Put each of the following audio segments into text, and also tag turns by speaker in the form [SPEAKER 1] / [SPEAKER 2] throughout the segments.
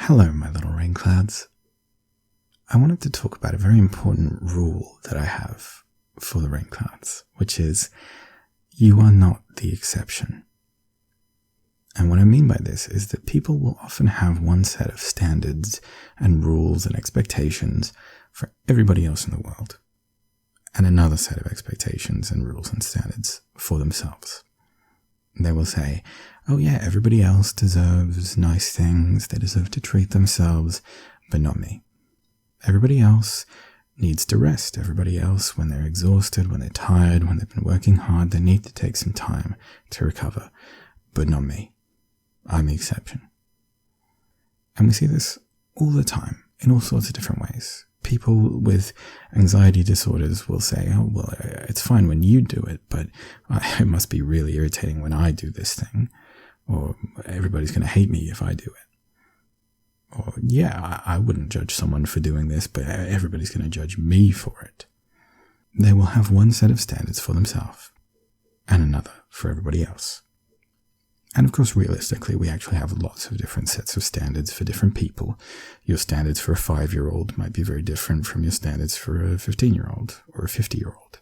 [SPEAKER 1] Hello, my little rain clouds. I wanted to talk about a very important rule that I have for the rain clouds, which is you are not the exception. And what I mean by this is that people will often have one set of standards and rules and expectations for everybody else in the world, and another set of expectations and rules and standards for themselves. They will say, oh yeah, everybody else deserves nice things, they deserve to treat themselves, but not me. Everybody else needs to rest. Everybody else, when they're exhausted, when they're tired, when they've been working hard, they need to take some time to recover, but not me. I'm the exception. And we see this all the time in all sorts of different ways. People with anxiety disorders will say, oh, well, it's fine when you do it, but it must be really irritating when I do this thing. Or everybody's going to hate me if I do it. Or, yeah, I wouldn't judge someone for doing this, but everybody's going to judge me for it. They will have one set of standards for themselves and another for everybody else. And of course, realistically, we actually have lots of different sets of standards for different people. Your standards for a 5-year-old might be very different from your standards for a 15-year-old or a 50-year-old.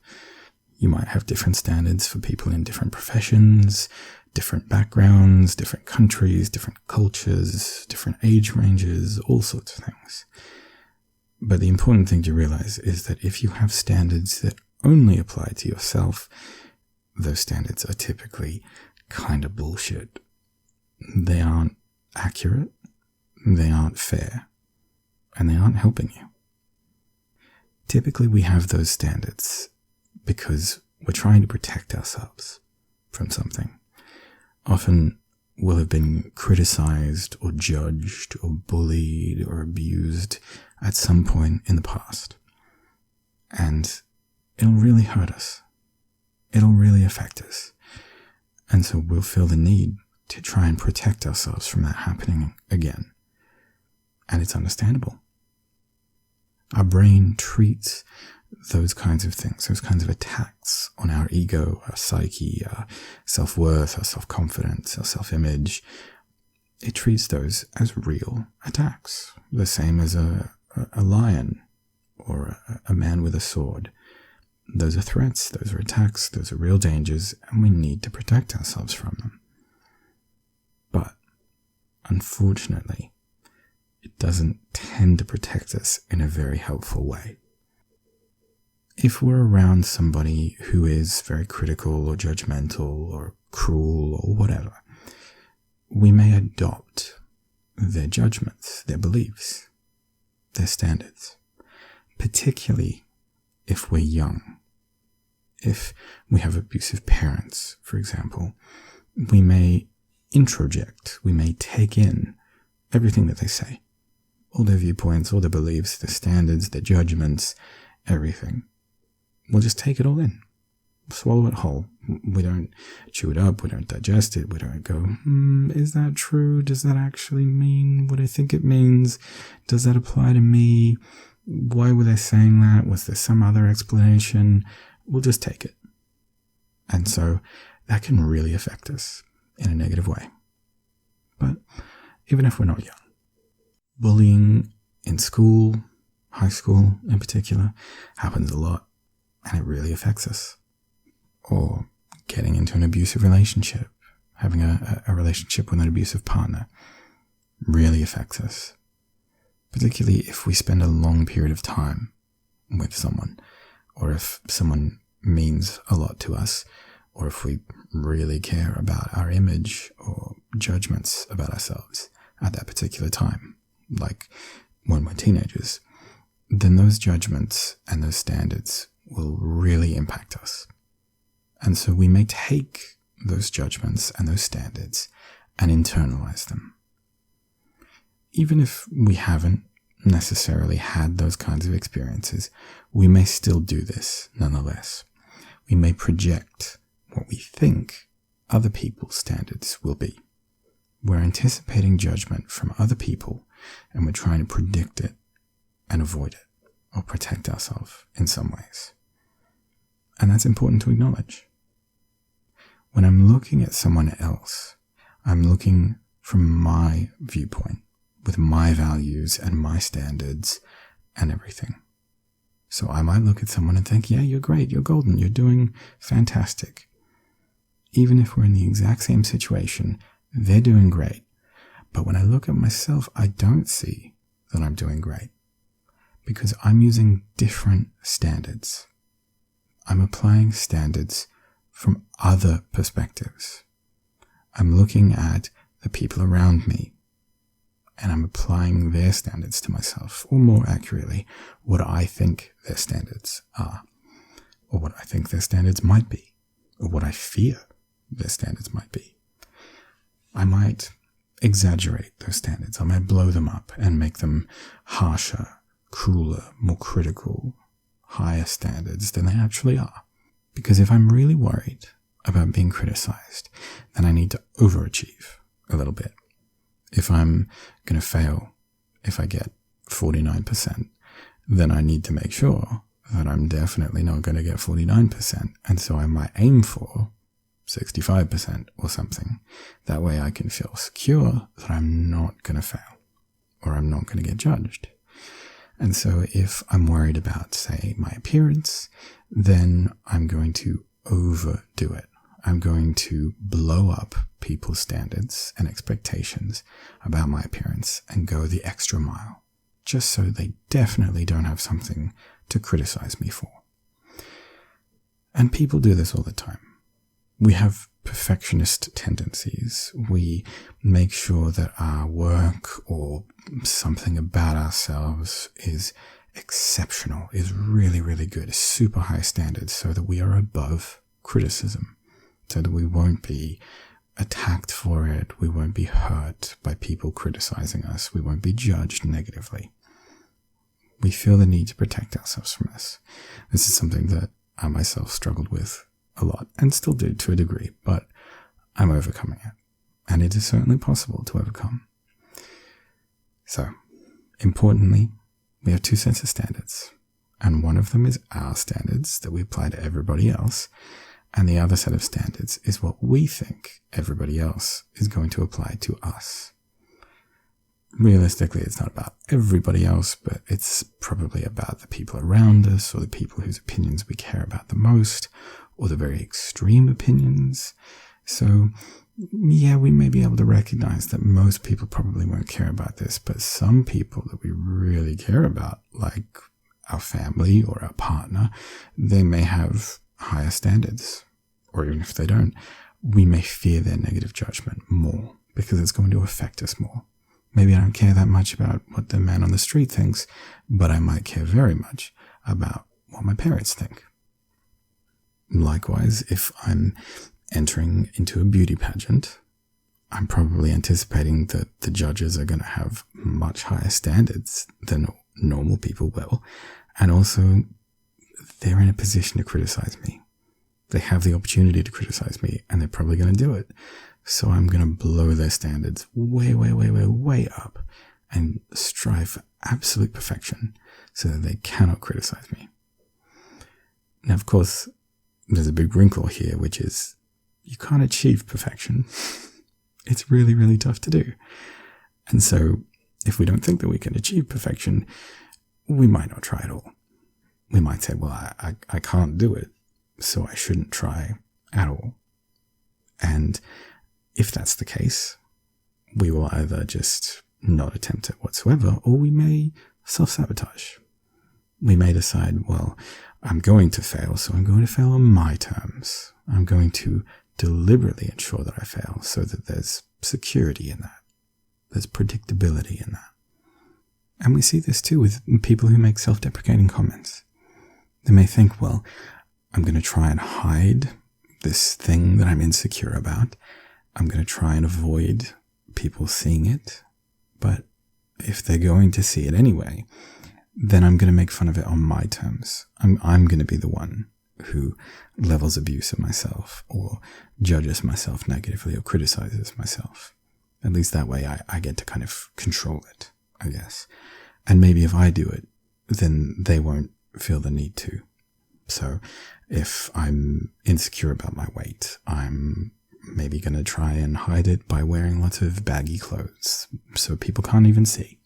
[SPEAKER 1] You might have different standards for people in different professions, different backgrounds, different countries, different cultures, different age ranges, all sorts of things. But the important thing to realize is that if you have standards that only apply to yourself, those standards are typically kind of bullshit. They aren't accurate, they aren't fair, and they aren't helping you. Typically we have those standards because we're trying to protect ourselves from something. Often we'll have been criticized or judged or bullied or abused at some point in the past. And it'll really hurt us. It'll really affect us. And so we'll feel the need to try and protect ourselves from that happening again. And it's understandable. Our brain treats those kinds of things, those kinds of attacks on our ego, our psyche, our self-worth, our self-confidence, our self-image. It treats those as real attacks, the same as a lion or a man with a sword. Those are threats, those are attacks, those are real dangers, and we need to protect ourselves from them. But, unfortunately, it doesn't tend to protect us in a very helpful way. If we're around somebody who is very critical or judgmental or cruel or whatever, we may adopt their judgments, their beliefs, their standards, particularly if we're young. If we have abusive parents, for example, we may introject, we may take in everything that they say, all their viewpoints, all their beliefs, their standards, their judgments, everything. We'll just take it all in, swallow it whole. We don't chew it up, we don't digest it, we don't go, is that true? Does that actually mean what I think it means? Does that apply to me? Why were they saying that? Was there some other explanation? We'll just take it. And so that can really affect us in a negative way. But even if we're not young, bullying in school, high school in particular, happens a lot, and it really affects us. Or getting into an abusive relationship, having a relationship with an abusive partner, really affects us. Particularly if we spend a long period of time with someone, or if someone means a lot to us, or if we really care about our image or judgments about ourselves at that particular time, like when we're teenagers, then those judgments and those standards will really impact us. And so we may take those judgments and those standards and internalize them. Even if we haven't necessarily had those kinds of experiences, we may still do this nonetheless. We may project what we think other people's standards will be. We're anticipating judgment from other people, and we're trying to predict it and avoid it, or protect ourselves in some ways. And that's important to acknowledge. When I'm looking at someone else, I'm looking from my viewpoint, with my values and my standards and everything. So I might look at someone and think, yeah, you're great, you're golden, you're doing fantastic. Even if we're in the exact same situation, they're doing great. But when I look at myself, I don't see that I'm doing great because I'm using different standards. I'm applying standards from other perspectives. I'm looking at the people around me and I'm applying their standards to myself, or more accurately, what I think their standards are, or what I think their standards might be, or what I fear their standards might be. I might exaggerate those standards. I might blow them up and make them harsher, crueler, more critical, higher standards than they actually are. Because if I'm really worried about being criticized, then I need to overachieve a little bit. If I'm going to fail, if I get 49%, then I need to make sure that I'm definitely not going to get 49%. And so I might aim for 65% or something. That way I can feel secure that I'm not going to fail or I'm not going to get judged. And so if I'm worried about, say, my appearance, then I'm going to overdo it. I'm going to blow up people's standards and expectations about my appearance and go the extra mile, just so they definitely don't have something to criticize me for. And people do this all the time. We have perfectionist tendencies. We make sure that our work or something about ourselves is exceptional, is really, really good, is super high standards, so that we are above criticism, so that we won't be attacked for it, we won't be hurt by people criticizing us, we won't be judged negatively. We feel the need to protect ourselves from this. This is something that I myself struggled with a lot, and still do to a degree, but I'm overcoming it. And it is certainly possible to overcome. So, importantly, we have two sets of standards. And one of them is our standards that we apply to everybody else. And the other set of standards is what we think everybody else is going to apply to us. Realistically, it's not about everybody else, but it's probably about the people around us, or the people whose opinions we care about the most, or the very extreme opinions. So, yeah, we may be able to recognize that most people probably won't care about this, but some people that we really care about, like our family or our partner, they may have higher standards. Or even if they don't, we may fear their negative judgment more because it's going to affect us more. Maybe I don't care that much about what the man on the street thinks, but I might care very much about what my parents think. Likewise, if I'm entering into a beauty pageant, I'm probably anticipating that the judges are going to have much higher standards than normal people will. And also, they're in a position to criticize me. They have the opportunity to criticize me, and they're probably going to do it. So I'm going to blow their standards way, way, way, way, way up and strive for absolute perfection so that they cannot criticize me. Now, of course, there's a big wrinkle here, which is you can't achieve perfection. It's really, really tough to do. And so if we don't think that we can achieve perfection, we might not try at all. We might say, well, I can't do it, so I shouldn't try at all. And if that's the case, we will either just not attempt it whatsoever, or we may self-sabotage. We may decide, well, I'm going to fail, so I'm going to fail on my terms. I'm going to deliberately ensure that I fail so that there's security in that. There's predictability in that. And we see this too with people who make self-deprecating comments. They may think, well, I'm going to try and hide this thing that I'm insecure about. I'm going to try and avoid people seeing it. But if they're going to see it anyway, then I'm going to make fun of it on my terms. I'm going to be the one who levels abuse at myself or judges myself negatively or criticizes myself. At least that way I get to kind of control it, I guess. And maybe if I do it, then they won't feel the need to. So if I'm insecure about my weight, I'm maybe going to try and hide it by wearing lots of baggy clothes so people can't even see.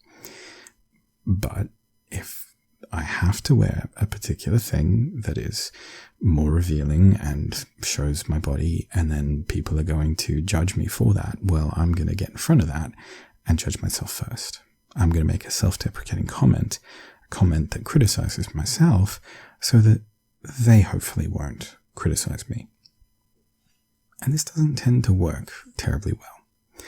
[SPEAKER 1] But if I have to wear a particular thing that is more revealing and shows my body, and then people are going to judge me for that, well, I'm going to get in front of that and judge myself first. I'm going to make a self-deprecating comment, a comment that criticizes myself so that they hopefully won't criticize me. And this doesn't tend to work terribly well,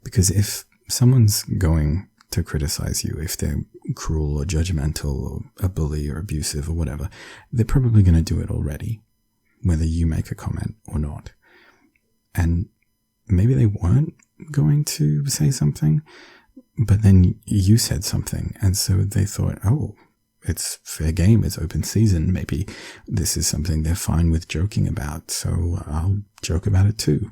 [SPEAKER 1] because if someone's going to criticize you, if they're cruel or judgmental or a bully or abusive or whatever, they're probably going to do it already, whether you make a comment or not. And maybe they weren't going to say something, but then you said something, and so they thought, oh, it's fair game, it's open season, maybe this is something they're fine with joking about, so I'll joke about it too.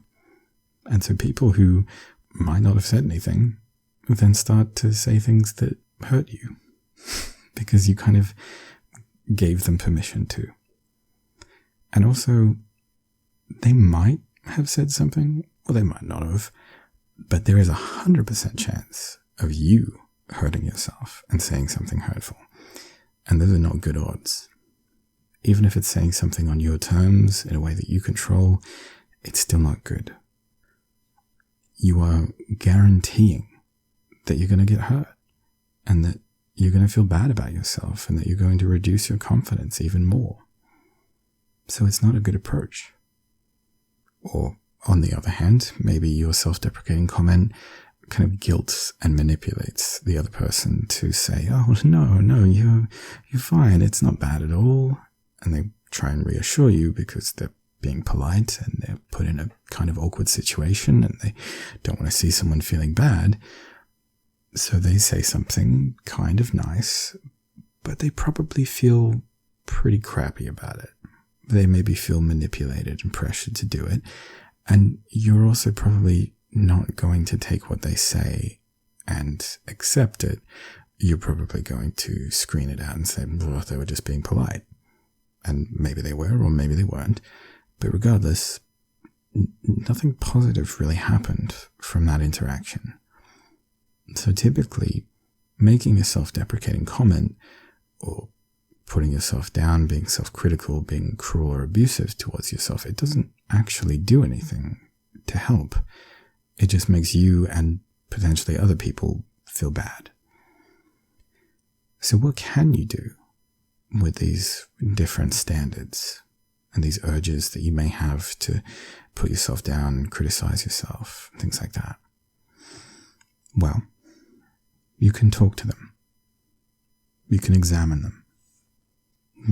[SPEAKER 1] And so people who might not have said anything then start to say things that hurt you because you kind of gave them permission to. And also, they might have said something, or they might not have, but there is 100% chance of you hurting yourself and saying something hurtful. And those are not good odds. Even if it's saying something on your terms in a way that you control, it's still not good. You are guaranteeing that you're going to get hurt, and that you're going to feel bad about yourself, and that you're going to reduce your confidence even more. So it's not a good approach. Or, on the other hand, maybe your self-deprecating comment kind of guilts and manipulates the other person to say, oh, no, you're fine, it's not bad at all. And they try and reassure you because they're being polite and they're put in a kind of awkward situation and they don't want to see someone feeling bad. So they say something kind of nice, but they probably feel pretty crappy about it. They maybe feel manipulated and pressured to do it. And you're also probably not going to take what they say and accept it. You're probably going to screen it out and say, well, they were just being polite. And maybe they were, or maybe they weren't. But regardless, nothing positive really happened from that interaction. So typically, making a self-deprecating comment or putting yourself down, being self-critical, being cruel or abusive towards yourself, it doesn't actually do anything to help. It just makes you and potentially other people feel bad. So what can you do with these different standards and these urges that you may have to put yourself down, criticize yourself, things like that? Well, you can talk to them. You can examine them.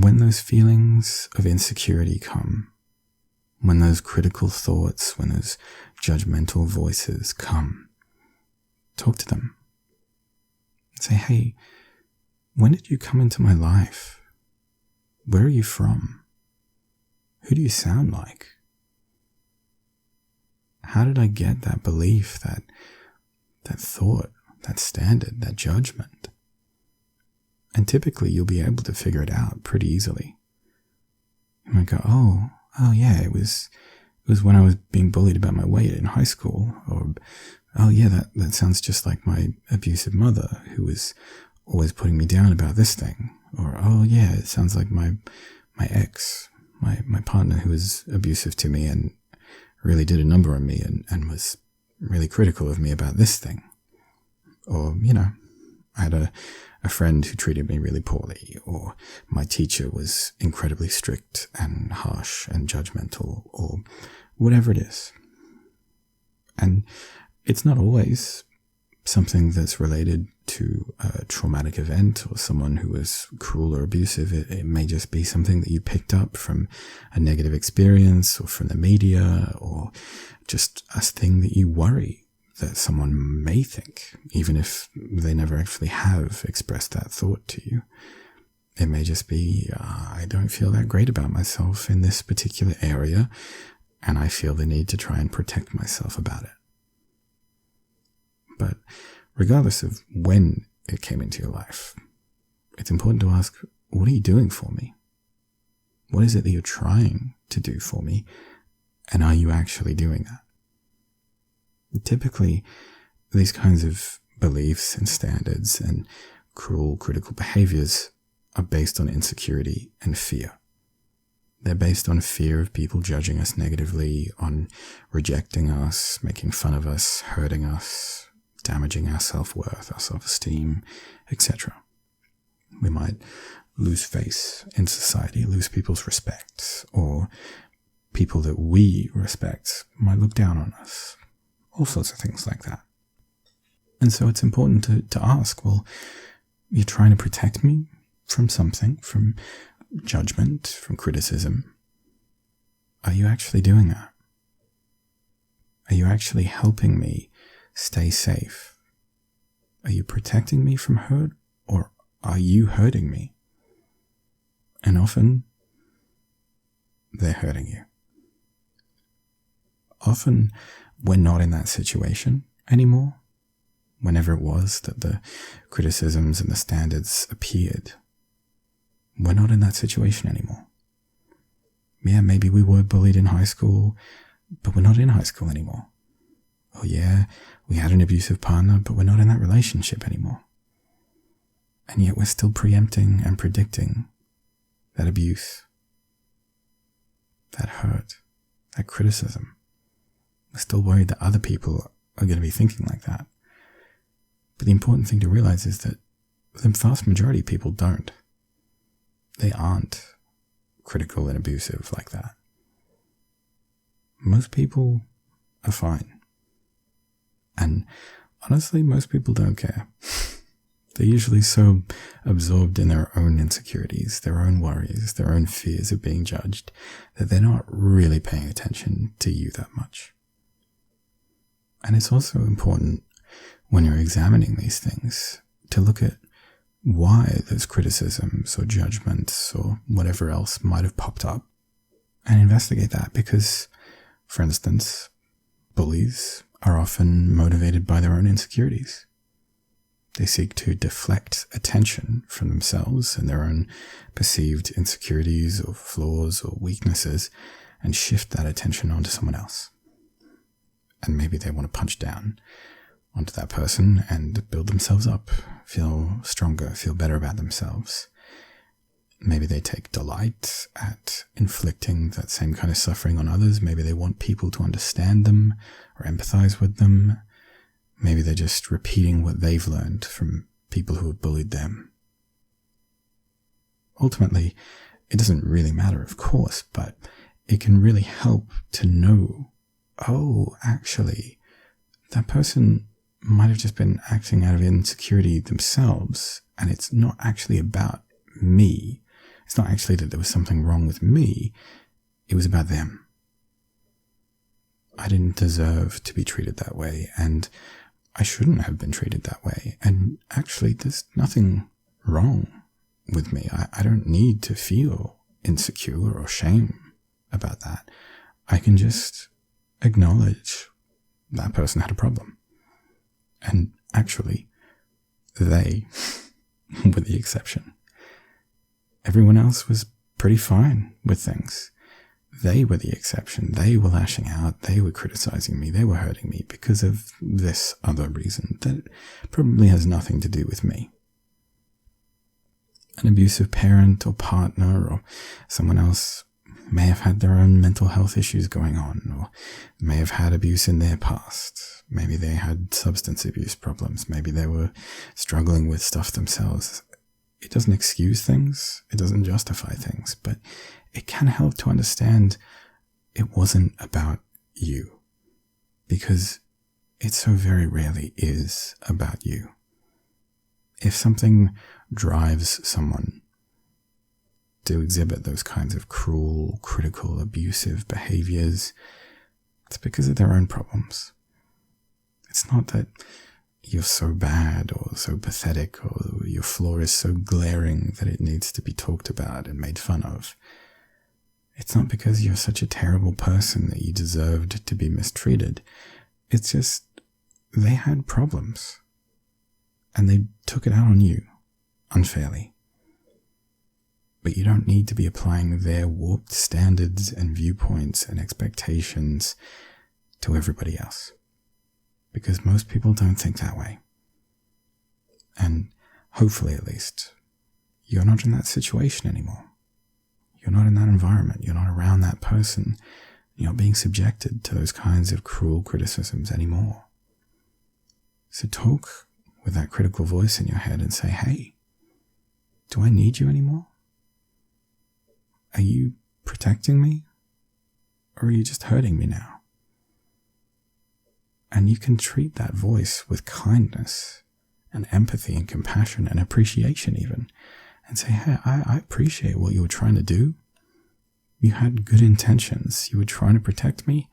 [SPEAKER 1] When those feelings of insecurity come, when those critical thoughts, when those judgmental voices come, talk to them. Say, hey, when did you come into my life? Where are you from? Who do you sound like? How did I get that belief, that thought, that standard, that judgment? And typically you'll be able to figure it out pretty easily. You might go, oh yeah, it was when I was being bullied about my weight in high school. Or, oh yeah, that sounds just like my abusive mother who was always putting me down about this thing. Or, oh yeah, it sounds like my ex, my partner who was abusive to me and really did a number on me and was really critical of me about this thing. Or, I had a friend who treated me really poorly, or my teacher was incredibly strict and harsh and judgmental, or whatever it is. And it's not always something that's related to a traumatic event or someone who was cruel or abusive. It may just be something that you picked up from a negative experience or from the media, or just a thing that you worry that someone may think, even if they never actually have expressed that thought to you. It may just be, I don't feel that great about myself in this particular area, and I feel the need to try and protect myself about it. But regardless of when it came into your life, it's important to ask, what are you doing for me? What is it that you're trying to do for me? And are you actually doing that? Typically, these kinds of beliefs and standards and cruel, critical behaviors are based on insecurity and fear. They're based on fear of people judging us negatively, on rejecting us, making fun of us, hurting us, damaging our self-worth, our self-esteem, etc. We might lose face in society, lose people's respect, or people that we respect might look down on us. All sorts of things like that. And so it's important to ask, well, you're trying to protect me from something, from judgment, from criticism. Are you actually doing that? Are you actually helping me stay safe? Are you protecting me from hurt, or are you hurting me? And often, they're hurting you. Often, we're not in that situation anymore. Whenever it was that the criticisms and the standards appeared, we're not in that situation anymore. Yeah, maybe we were bullied in high school, but we're not in high school anymore. Oh yeah, we had an abusive partner, but we're not in that relationship anymore. And yet we're still preempting and predicting that abuse, that hurt, that criticism. We're still worried that other people are going to be thinking like that. But the important thing to realize is that the vast majority of people don't. They aren't critical and abusive like that. Most people are fine. And honestly, most people don't care. They're usually so absorbed in their own insecurities, their own worries, their own fears of being judged, that they're not really paying attention to you that much. And it's also important when you're examining these things to look at why those criticisms or judgments or whatever else might have popped up and investigate that, because, for instance, bullies are often motivated by their own insecurities. They seek to deflect attention from themselves and their own perceived insecurities or flaws or weaknesses and shift that attention onto someone else. And maybe they want to punch down onto that person and build themselves up, feel stronger, feel better about themselves. Maybe they take delight at inflicting that same kind of suffering on others. Maybe they want people to understand them or empathize with them. Maybe they're just repeating what they've learned from people who have bullied them. Ultimately, it doesn't really matter, of course, but it can really help to know, oh, actually, that person might have just been acting out of insecurity themselves, and it's not actually about me. It's not actually that there was something wrong with me. It was about them. I didn't deserve to be treated that way, and I shouldn't have been treated that way. And actually, there's nothing wrong with me. I don't need to feel insecure or shame about that. I can just acknowledge that person had a problem. And actually, they were the exception. Everyone else was pretty fine with things. They were the exception. They were lashing out. They were criticizing me. They were hurting me because of this other reason that probably has nothing to do with me. An abusive parent or partner or someone else may have had their own mental health issues going on, or may have had abuse in their past. Maybe they had substance abuse problems. Maybe they were struggling with stuff themselves. It doesn't excuse things. It doesn't justify things, but it can help to understand it wasn't about you, because it so very rarely is about you. If something drives someone to exhibit those kinds of cruel, critical, abusive behaviors, it's because of their own problems. It's not that you're so bad or so pathetic or your flaw is so glaring that it needs to be talked about and made fun of. It's not because you're such a terrible person that you deserved to be mistreated. It's just they had problems and they took it out on you unfairly. But you don't need to be applying their warped standards and viewpoints and expectations to everybody else. because most people don't think that way. And hopefully, at least, you're not in that situation anymore. You're not in that environment. You're not around that person. You're not being subjected to those kinds of cruel criticisms anymore. So talk with that critical voice in your head and say, hey, do I need you anymore? Are you protecting me? Or are you just hurting me now? And you can treat that voice with kindness and empathy and compassion and appreciation even. And say, hey, I appreciate what you were trying to do. You had good intentions. You were trying to protect me,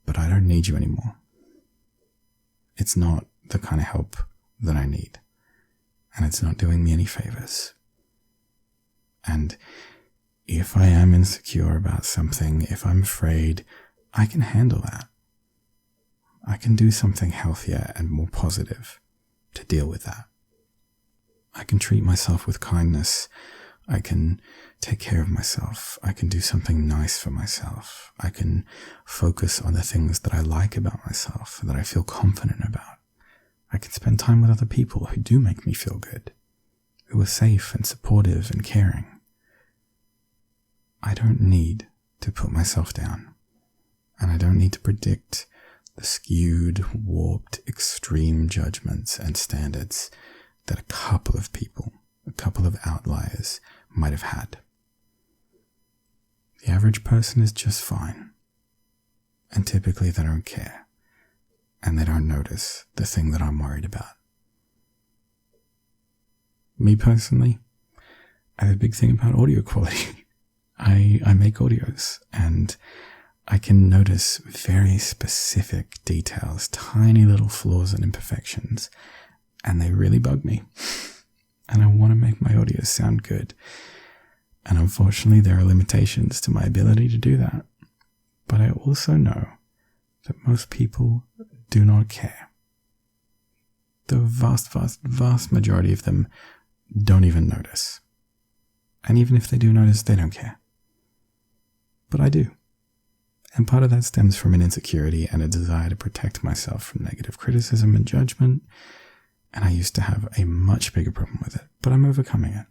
[SPEAKER 1] but I don't need you anymore. It's not the kind of help that I need. And it's not doing me any favors. And if I am insecure about something, if I'm afraid, I can handle that. I can do something healthier and more positive to deal with that. I can treat myself with kindness. I can take care of myself. I can do something nice for myself. I can focus on the things that I like about myself, that I feel confident about. I can spend time with other people who do make me feel good, who are safe and supportive and caring. I don't need to put myself down, and I don't need to predict the skewed, warped, extreme judgments and standards that a couple of people, a couple of outliers might have had. The average person is just fine, and typically they don't care, and they don't notice the thing that I'm worried about. Me personally, I have a big thing about audio quality. I make audios, and I can notice very specific details, tiny little flaws and imperfections, and they really bug me. And I want to make my audios sound good. And unfortunately, there are limitations to my ability to do that. But I also know that most people do not care. The vast majority of them don't even notice. And even if they do notice, they don't care. But I do. And part of that stems from an insecurity and a desire to protect myself from negative criticism and judgment. And I used to have a much bigger problem with it, but I'm overcoming it.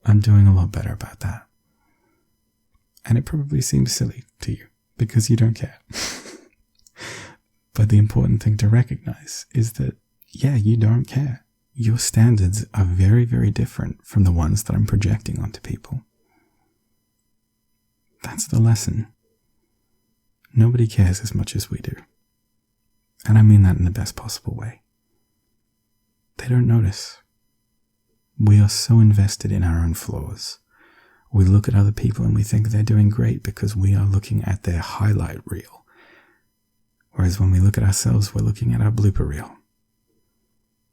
[SPEAKER 1] I'm doing a lot better about that. And it probably seems silly to you because you don't care. But the important thing to recognize is that, yeah, you don't care. Your standards are very, very different from the ones that I'm projecting onto people. That's the lesson. Nobody cares as much as we do. And I mean that in the best possible way. They don't notice. We are so invested in our own flaws. We look at other people and we think they're doing great because we are looking at their highlight reel. Whereas when we look at ourselves, we're looking at our blooper reel.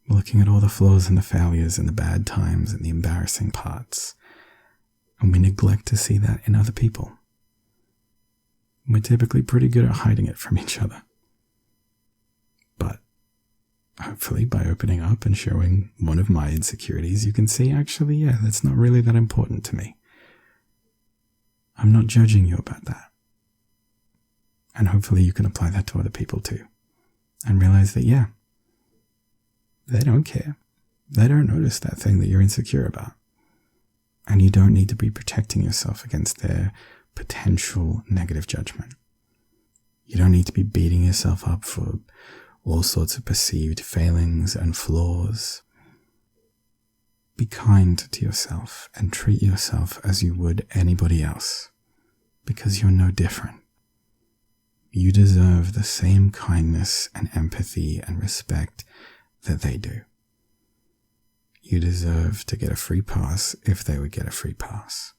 [SPEAKER 1] We're looking at all the flaws and the failures and the bad times and the embarrassing parts. And we neglect to see that in other people. We're typically pretty good at hiding it from each other. But hopefully by opening up and showing one of my insecurities, you can see, actually, yeah, that's not really that important to me. I'm not judging you about that. And hopefully you can apply that to other people too. And realize that, yeah, they don't care. They don't notice that thing that you're insecure about. And you don't need to be protecting yourself against their potential negative judgment. You don't need to be beating yourself up for all sorts of perceived failings and flaws. Be kind to yourself and treat yourself as you would anybody else, because you're no different. You deserve the same kindness and empathy and respect that they do. You deserve to get a free pass if they would get a free pass.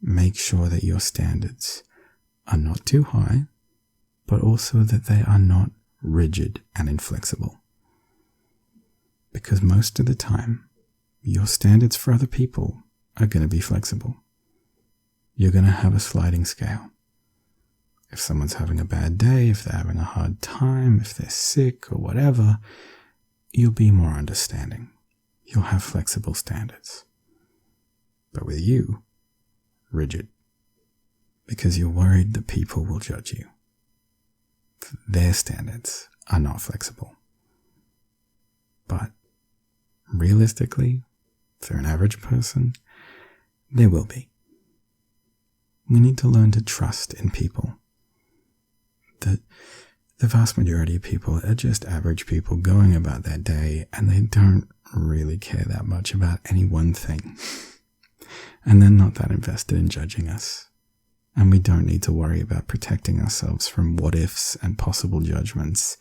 [SPEAKER 1] Make sure that your standards are not too high, but also that they are not rigid and inflexible. Because most of the time, your standards for other people are going to be flexible. You're going to have a sliding scale. If someone's having a bad day, if they're having a hard time, if they're sick or whatever, you'll be more understanding. You'll have flexible standards. But with you, rigid. Because you're worried that people will judge you. their standards are not flexible. But realistically, for an average person, there will be. We need to learn to trust in people. The vast majority of people are just average people going about their day, and they don't really care that much about any one thing. And they're not that invested in judging us. And we don't need to worry about protecting ourselves from what-ifs and possible judgments.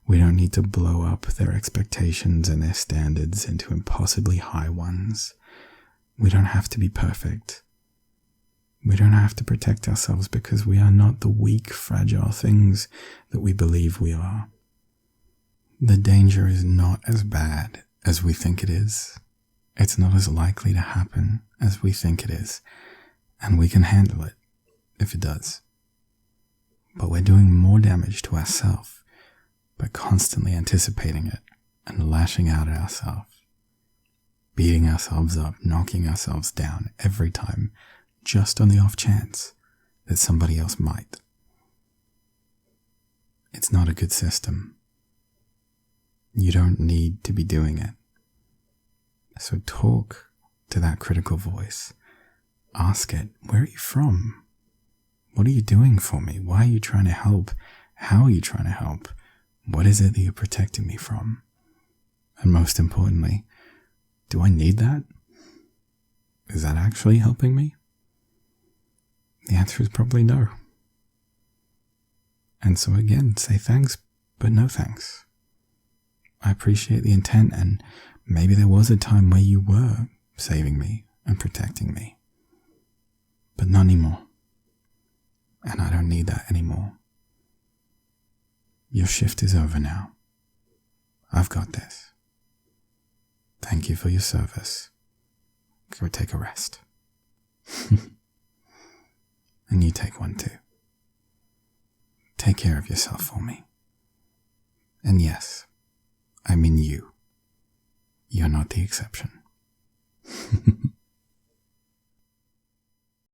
[SPEAKER 1] We don't need to blow up their expectations and their standards into impossibly high ones. We don't have to be perfect. We don't have to protect ourselves because we are not the weak, fragile things that we believe we are. The danger is not as bad as we think it is. It's not as likely to happen as we think it is, and we can handle it if it does. But we're doing more damage to ourselves by constantly anticipating it and lashing out at ourselves, beating ourselves up, knocking ourselves down every time, just on the off chance that somebody else might. It's not a good system. You don't need to be doing it. So talk to that critical voice. Ask it, where are you from? What are you doing for me? Why are you trying to help? How are you trying to help? What is it that you're protecting me from? And most importantly, do I need that? Is that actually helping me? The answer is probably no. And so again, say thanks, but no thanks. I appreciate the intent, and maybe there was a time where you were saving me and protecting me. But not anymore. And I don't need that anymore. Your shift is over now. I've got this. Thank you for your service. Go take a rest. And you take one too. Take care of yourself for me. And yes, I mean you. You're not the exception.